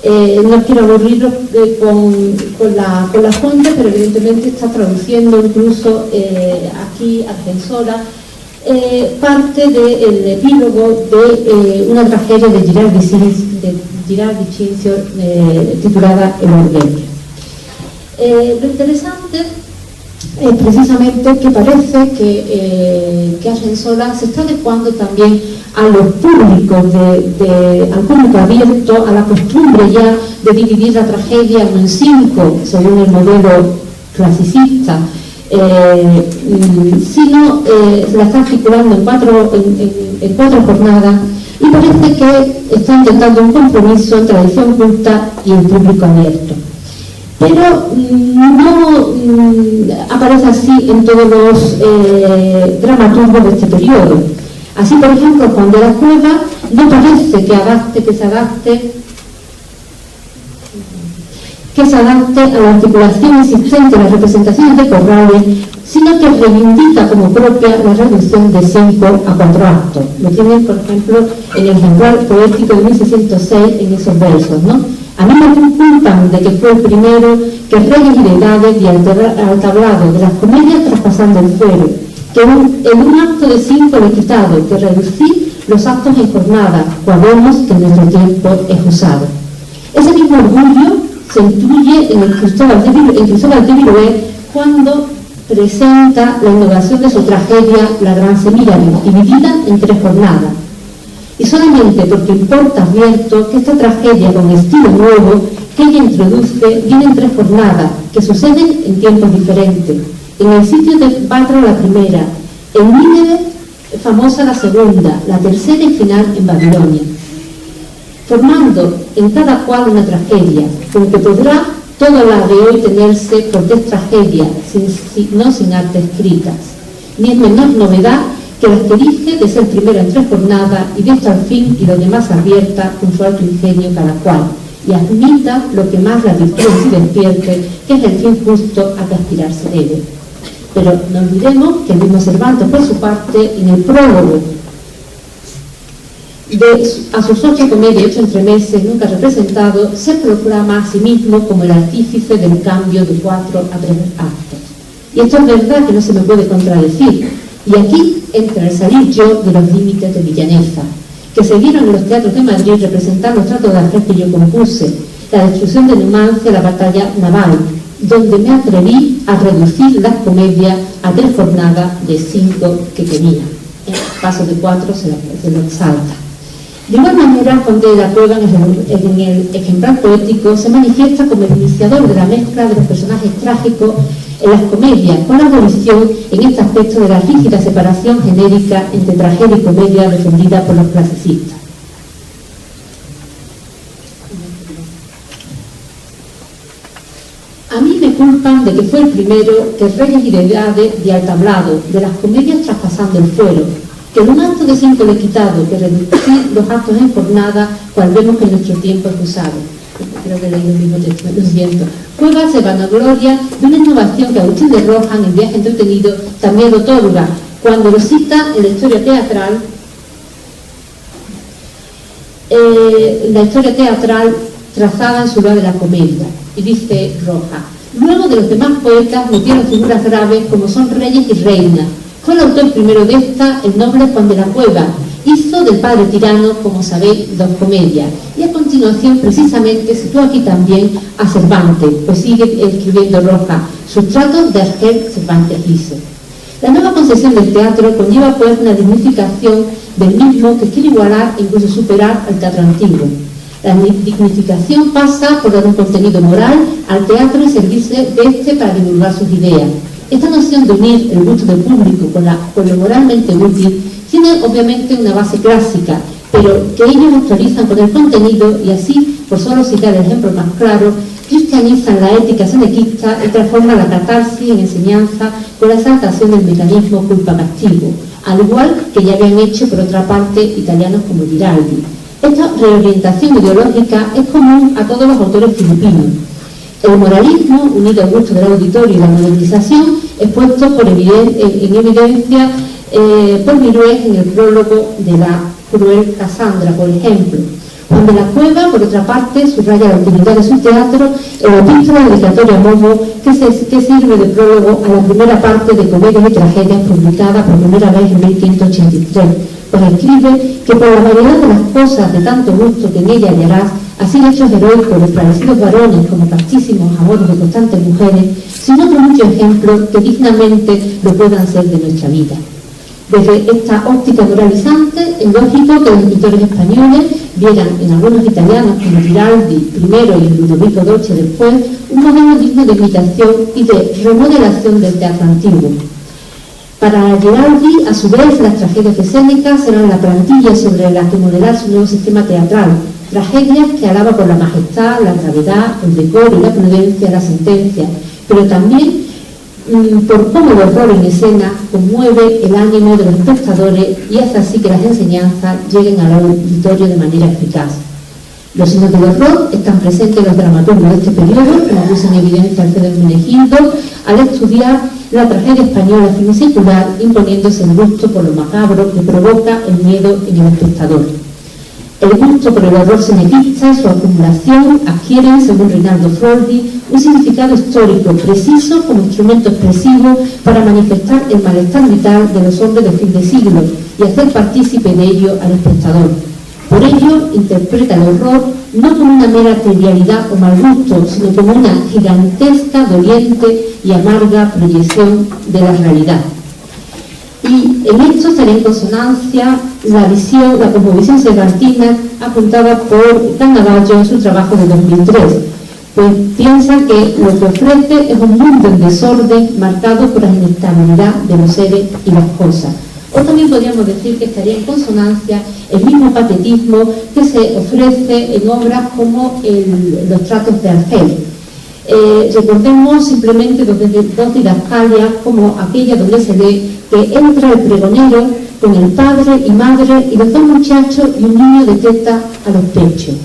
No quiero aburrirlos con la fuente, pero evidentemente está traduciendo incluso aquí Argensola parte del epílogo de una tragedia de Girardi Cinzio titulada El Orgueño. Lo interesante es precisamente que parece que Argensola se está adecuando también a los públicos, al público abierto, a la costumbre ya de dividir la tragedia en 5, según el modelo clasicista, sino la está articulando en 4 jornadas, y parece que está intentando un compromiso entre la edición culta y el público abierto. Pero no aparece así en todos los dramaturgos de este periodo. Así, por ejemplo, Juan de la Cueva no parece que se adapte a la articulación existente en las representaciones de Corrales, sino que reivindica como propia la reducción de 5 a 4 actos. Lo tienen, por ejemplo, en el ejemplar poético de 1606 en esos versos, ¿no? A mí me culpan de que fue el primero que reyes y deidades y al tablado de las comedias traspasando el fuero, que en un acto de 5 le he quitado, que reducí los actos en jornada, cual vemos que en nuestro tiempo es usado. Ese mismo orgullo se incluye en Cristóbal de Virué cuando presenta la innovación de su tragedia La Gran Semilla, dividida en 3 jornadas. Y solamente porque importa advierto que esta tragedia con estilo nuevo que ella introduce viene en 3 jornadas, que suceden en tiempos diferentes. En el sitio de Batra la primera, en Nínive famosa la segunda, la tercera y final en Babilonia, formando en cada cual una tragedia, con que podrá toda la de hoy tenerse por 3 tragedias, no sin artes escritas, ni es menor novedad que las que dije de ser primero en 3 jornadas y de esto al fin y lo demás advierta con su alto ingenio cada cual, y admita lo que más la virtud en sí despierte, que es el fin justo a que aspirar se debe. Pero no olvidemos que el mismo Cervantes, por su parte, en el prólogo a sus 8 comedias, 8 entremeses nunca representados, se proclama a sí mismo como el artífice del cambio de 4 a 3 actos. Y esto es verdad que no se me puede contradecir. Y aquí entra el salillo de los límites de Villaneza, que se vieron en los teatros de Madrid representar los tratos de Argel que yo compuse, la destrucción de Numancia, la batalla naval, donde me atreví a reducir las comedias a 3 jornadas de 5 que tenía. En paso de 4 se lo salta. De igual manera, Juan de la Cueva en el ejemplar poético se manifiesta como el iniciador de la mezcla de los personajes trágicos en las comedias, con la abolición en este aspecto de la rígida separación genérica entre tragedia y comedia defendida por los clasicistas. A mí me culpan de que fue el primero que Reyes y Deidades de al tablado, de las comedias traspasando el fuero, que en un acto de 5 le he quitado, que reducir los actos en jornada, cual vemos que en nuestro tiempo es usado. Creo que he leído el mismo texto, lo siento. Cuevas se vanagloria de una innovación que Agustín de Roja, en el Viaje Entretenido, también otorga, cuando lo cita en la historia teatral trazada en su lugar de la comedia. Y dice Roja: luego de los demás poetas metieron figuras graves como son reyes y reinas. Fue el autor primero de esta, el noble Juan de la Cueva. Hizo del padre tirano, como sabéis, 2 comedias. Y a continuación, precisamente, sitúa aquí también a Cervantes, pues sigue escribiendo Roja: sus tratos de Argel Cervantes hizo. La nueva concepción del teatro conlleva pues una dignificación del mismo que quiere igualar e incluso superar al teatro antiguo. La dignificación pasa por dar un contenido moral al teatro y servirse de este para divulgar sus ideas. Esta noción de unir el gusto del público con lo moralmente útil tiene obviamente una base clásica, pero que ellos actualizan con el contenido y así, por solo citar el ejemplo más claro, cristianizan la ética senequista y transforman la catarsis en enseñanza con la exaltación del mecanismo culpa-castigo, al igual que ya habían hecho por otra parte italianos como Giraldi. Esta reorientación ideológica es común a todos los autores filipinos. El moralismo, unido al gusto del auditorio y la modernización, es puesto en evidencia por Virués en el prólogo de la cruel Casandra, por ejemplo. Juan de la Cueva, por otra parte, subraya la utilidad de su teatro en la epístola dedicatoria a Momo, que sirve de prólogo a la primera parte de Comedias y Tragedias, publicada por primera vez en 1583. Pues escribe que por la variedad de las cosas de tanto gusto que en ella hallarás, así hechos heroicos de esclarecidos varones como castísimos amores de constantes mujeres, sin otro mucho ejemplo que dignamente lo puedan ser de nuestra vida. Desde esta óptica moralizante, es lógico que los escritores españoles vieran en algunos italianos como Giraldi primero y Ludovico Dolce después un modelo digno de imitación y de remodelación del teatro antiguo. Para Giraldi, a su vez, las tragedias escénicas eran la plantilla sobre la que modelar su nuevo sistema teatral, tragedias que alaba por la majestad, la gravedad, el decoro y la prudencia de la sentencia, pero también por cómo el horror en escena conmueve el ánimo de los espectadores y hace así que las enseñanzas lleguen al auditorio de manera eficaz. Los signos del horror están presentes en los dramaturgos de este periodo, como puso en evidencia Alfredo Hermenegildo, al estudiar la tragedia española finisecular, imponiéndose el gusto por lo macabro que provoca el miedo en el espectador. El gusto por el horror senequista y su acumulación adquieren, según Reinaldo Froldi, un significado histórico preciso como instrumento expresivo para manifestar el malestar vital de los hombres de fin de siglo y hacer partícipe de ello al espectador. Por ello, interpreta el horror no como una mera trivialidad o mal gusto, sino como una gigantesca, doliente y amarga proyección de la realidad. Y en esto estaría en consonancia la cosmovisión cervantina apuntada por Cannavallo en su trabajo de 2003, pues piensa que lo que ofrece es un mundo en desorden marcado por la inestabilidad de los seres y las cosas. O también podríamos decir que estaría en consonancia el mismo patetismo que se ofrece en obras como los tratos de Argel. Recordemos simplemente dos didascalias como aquella donde se lee que entra el pregonero con el padre y madre y los 2 muchachos y un niño de teta a los pechos.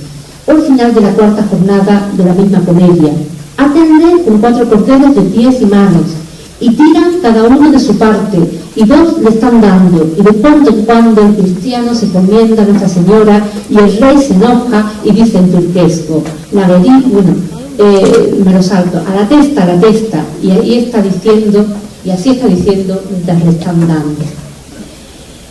O al final de la 4ª jornada de la misma comedia. Atende con 4 corderos de pies y manos y tiran cada uno de su parte y 2 le están dando y de cuando en cuando el cristiano se encomienda a Nuestra Señora y el rey se enoja y dice en turquesco, me lo salto, a la testa, y ahí está diciendo, y así está diciendo mientras le están dando.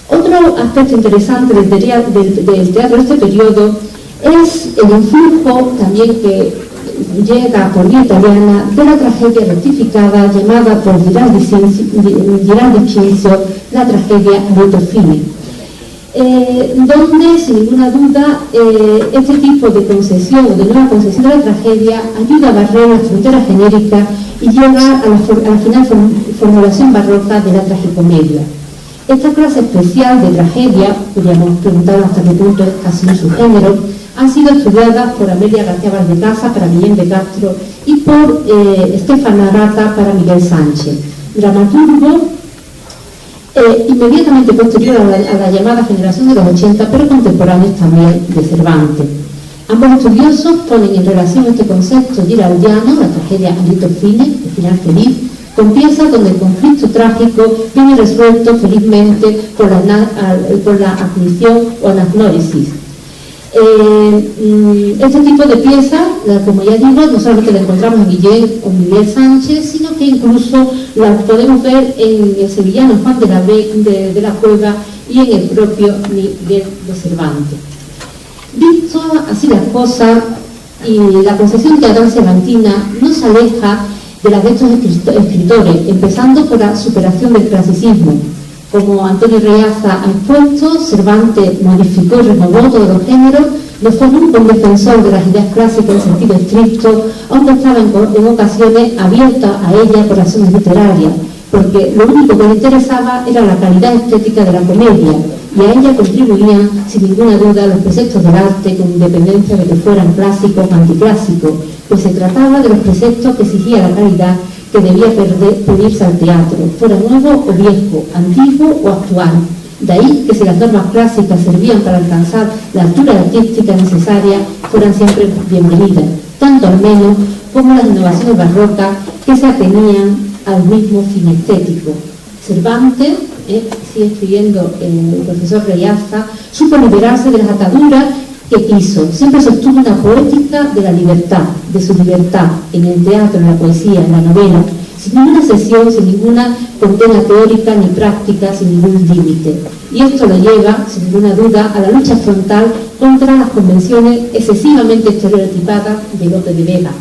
Otro aspecto interesante del teatro de este periodo es el influjo también que llega por vía italiana de la tragedia rectificada llamada por Giraldi Cinzio la tragedia Lieto Fine, donde sin ninguna duda este tipo de concesión o de nueva concesión de la tragedia ayuda a barrer las fronteras genéricas y llega a la final formulación barroca de la tragicomedia. Esta clase especial de tragedia, podríamos preguntar hasta qué punto es casi un subgénero, han sido estudiadas por Amelia García Valdecasa para Guillén de Castro y por Estefan Arata para Miguel Sánchez, dramaturgo inmediatamente posterior a la llamada generación de los 80, pero contemporáneos también de Cervantes. Ambos estudiosos ponen en relación este concepto giraldiano, la tragedia a lieto fine, el final feliz, con piezas donde el conflicto trágico viene resuelto felizmente por la aflicción o anagnórisis. Este tipo de piezas, como ya digo, no solamente la encontramos en Guillén o Miguel Sánchez, sino que incluso la podemos ver en el sevillano Juan de la Cueva y en el propio Miguel de Cervantes. Visto así las cosas, y la concepción teatral cervantina no se aleja de las de estos escritores, empezando por la superación del clasicismo. Como Antonio Reaza ha expuesto, Cervantes modificó y renovó todos los géneros, no fue nunca un defensor de las ideas clásicas en sentido estricto, aunque estaba en ocasiones abierta a ellas por razones literarias, porque lo único que le interesaba era la calidad estética de la comedia, y a ella contribuían, sin ninguna duda, los preceptos del arte, con independencia de que fueran clásicos o anticlásicos, pues se trataba de los preceptos que exigía la calidad que debía pedirse al teatro, fuera nuevo o viejo, antiguo o actual. De ahí que si las normas clásicas servían para alcanzar la altura artística necesaria, fueran siempre bienvenidas, tanto al menos como las innovaciones barrocas que se atenían al mismo fin estético. Cervantes, sigue escribiendo el profesor Reaza, supo liberarse de las ataduras que quiso. Siempre sostuvo una poética de la libertad, de su libertad, en el teatro, en la poesía, en la novela, sin ninguna sesión, sin ninguna condena teórica ni práctica, sin ningún límite. Y esto lo lleva, sin ninguna duda, a la lucha frontal contra las convenciones excesivamente estereotipadas de Lope de Vega.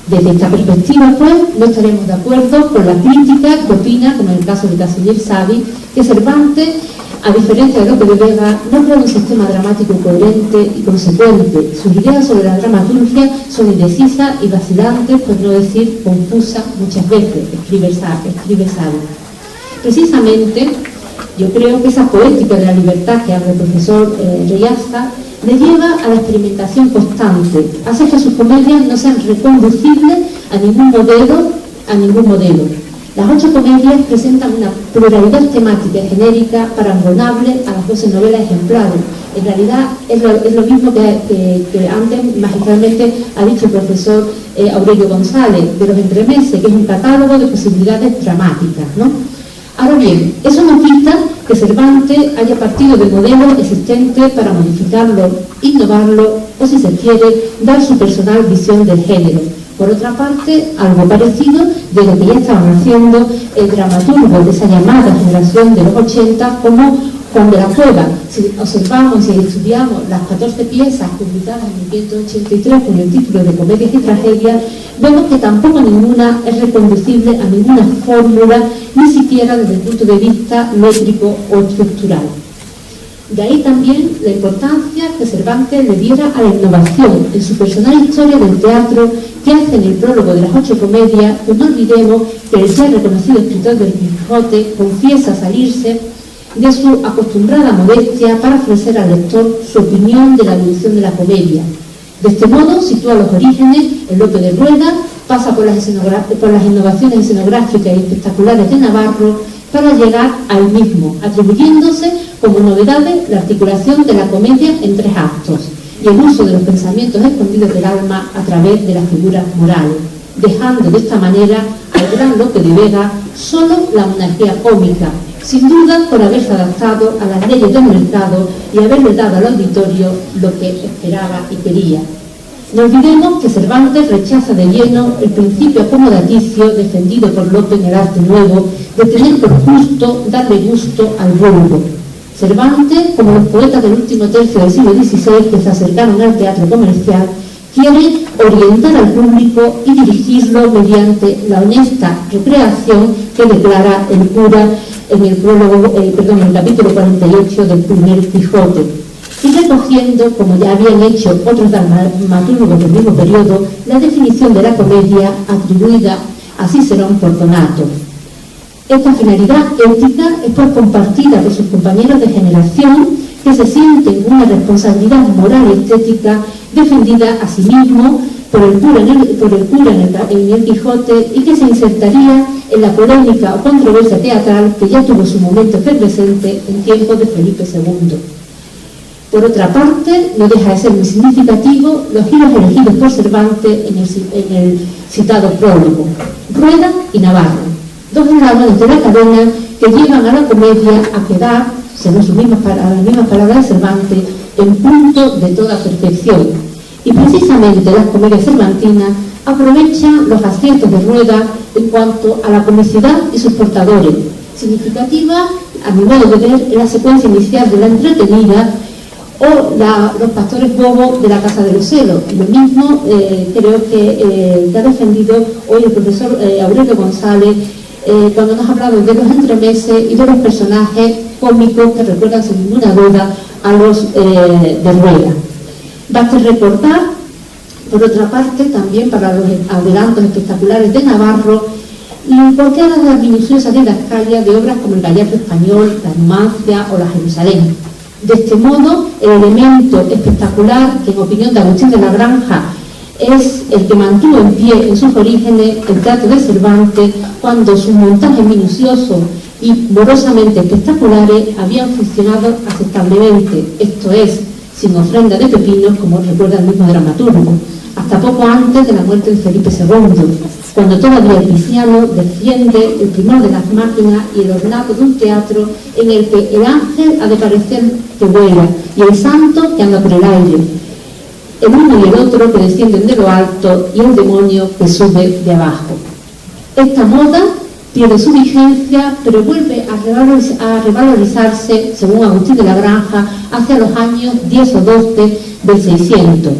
Desde esta perspectiva, pues, no estaremos de acuerdo con la crítica que opina, como en el caso de Casimir Savi, que Cervantes, a diferencia de Lope de Vega, no crea un sistema dramático coherente y consecuente. Sus ideas sobre la dramaturgia son indecisas y vacilantes, por no decir confusas muchas veces, escribe Savi. Precisamente, yo creo que esa poética de la libertad que habla el profesor Reaza le lleva a la experimentación constante, hace que sus comedias no sean reconducibles a ningún modelo. Las 8 comedias presentan una pluralidad temática y genérica parangonable a las 12 novelas ejemplares. En realidad es lo mismo que antes magistralmente ha dicho el profesor Aurelio González, de los entremeses, que es un catálogo de posibilidades dramáticas, ¿no? Ahora bien, eso no quita que Cervantes haya partido del modelo existente para modificarlo, innovarlo o, si se quiere, dar su personal visión del género. Por otra parte, algo parecido de lo que ya estaban haciendo el dramaturgo de esa llamada generación de los 80, como Juan de la Cueva. Si observamos y estudiamos las 14 piezas publicadas en 1583 con el título de Comedias y Tragedias, vemos que tampoco ninguna es reconducible a ninguna fórmula, ni siquiera desde el punto de vista métrico o estructural. De ahí también la importancia que Cervantes le diera a la innovación en su personal historia del teatro, que hace en el prólogo de las 8 comedias, pues no olvidemos que el ya reconocido escritor del Quijote confiesa salirse de su acostumbrada modestia para ofrecer al lector su opinión de la evolución de la comedia. De este modo sitúa los orígenes en Lope de Rueda, pasa por las innovaciones escenográficas y espectaculares de Navarro para llegar al mismo, atribuyéndose como novedades la articulación de la comedia en 3 actos y el uso de los pensamientos escondidos del alma a través de las figuras morales, dejando de esta manera al gran Lope de Vega solo la monarquía cómica, sin duda por haberse adaptado a las leyes del mercado y haberle dado al auditorio lo que esperaba y quería. No olvidemos que Cervantes rechaza de lleno el principio acomodaticio defendido por Lope en el Arte Nuevo de tener por justo darle gusto al vulgo. Cervantes, como los poetas del último tercio del siglo XVI que se acercaron al teatro comercial, quiere orientar al público y dirigirlo mediante la honesta recreación que declara el cura en el capítulo 48 del primer Quijote. y recogiendo, como ya habían hecho otros dramaturgos del mismo periodo, la definición de la comedia atribuida a Cicerón por Donato. Esta finalidad ética es pues compartida por sus compañeros de generación, que se sienten una responsabilidad moral y estética defendida a sí mismo por el cura en el Quijote, y que se insertaría en la polémica o controversia teatral que ya tuvo su momento efervescente en tiempos de Felipe II. Por otra parte, no deja de ser muy significativo los giros elegidos por Cervantes en el citado prólogo: Rueda y Navarro, dos eslabones de la cadena que llevan a la comedia a quedar, según las mismas palabras de Cervantes, en punto de toda perfección. Y precisamente las comedias cervantinas aprovechan los aciertos de Rueda en cuanto a la comicidad y sus portadores. Significativa, a mi modo de ver, en la secuencia inicial de La Entretenida o los pastores bobos de La Casa de los Celos. Lo mismo creo que ha defendido hoy el profesor Aurelio González cuando nos ha hablado de los entremeses y de los personajes cómicos que recuerdan sin ninguna duda a los de Rueda. Basta recordar, por otra parte, también para los adelantos espectaculares de Navarro, y porqueras de las minuciosas didascalias de obras como El Gallardo Español, La Numancia o La Jerusalén. De este modo, el elemento espectacular, que en opinión de Agustín de la Granja es el que mantuvo en pie en sus orígenes el teatro de Cervantes, cuando sus montajes minuciosos y morosamente espectaculares habían funcionado aceptablemente, esto es, sin ofrenda de pepinos, como recuerda el mismo dramaturgo, hasta poco antes de la muerte de Felipe II, cuando todavía el cristiano defiende el primor de las máquinas y el ornato de un teatro en el que el ángel ha de parecer que vuela y el santo que anda por el aire, el uno y el otro que descienden de lo alto y el demonio que sube de abajo. Esta moda pierde su vigencia, pero vuelve a revalorizarse, según Agustín de la Granja, hacia los años 10 o 12 del 600.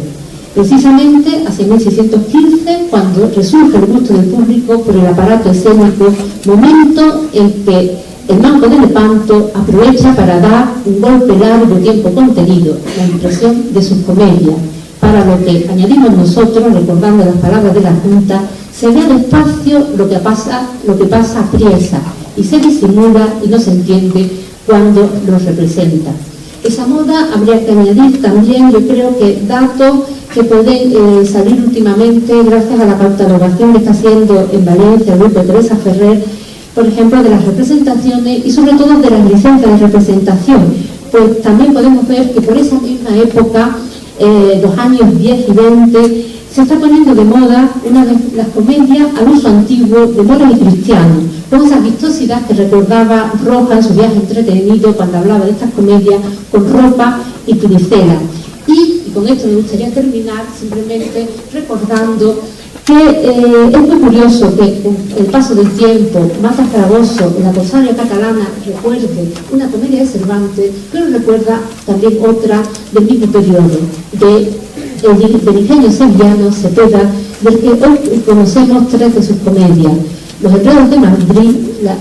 Precisamente hacia 1615, cuando resurge el gusto del público por el aparato escénico, momento en que el Manco de Lepanto aprovecha para dar un golpe largo de tiempo contenido, la impresión de sus comedias, para lo que añadimos nosotros, recordando las palabras de la Junta: se ve despacio lo que pasa apriesa, y se disimula y no se entiende cuando lo representa. Esa moda habría que añadir también, yo creo que datos que pueden salir últimamente gracias a la catalogación que está haciendo en Valencia el grupo de Teresa Ferrer, por ejemplo, de las representaciones y sobre todo de las licencias de representación. Pues también podemos ver que por esa misma época, los años 10 y 20, se está poniendo de moda una de las comedias al uso antiguo de moros y cristianos, con esa vistosidad que recordaba Roja en su viaje entretenido cuando hablaba de estas comedias con ropa y tunicela. Y con esto me gustaría terminar simplemente recordando que es muy curioso que con el paso del tiempo Mata Fragoso en la Corsaria catalana recuerde una comedia de Cervantes, pero recuerda también otra del mismo periodo, del ingenio sevillano Cepeda, del que hoy conocemos tres de sus comedias: Los enredos de Martín, La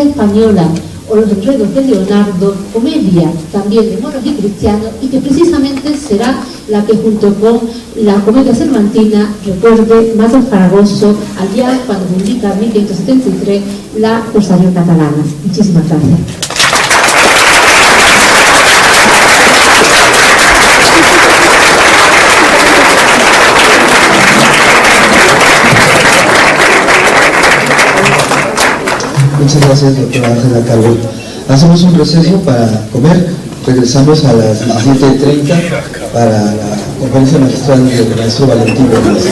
Española o Los enredos de Leonardo, comedia también de moros y cristianos, y que precisamente será la que junto con la comedia cervantina recuerde Mata Fragoso allá cuando publica en 1573 la Corsaria catalana. Muchísimas gracias. Muchas gracias, doctora Ángela Calvo. Hacemos un receso para comer. Regresamos a las 17:30 para la conferencia magistral del maestro Valentín Gómez.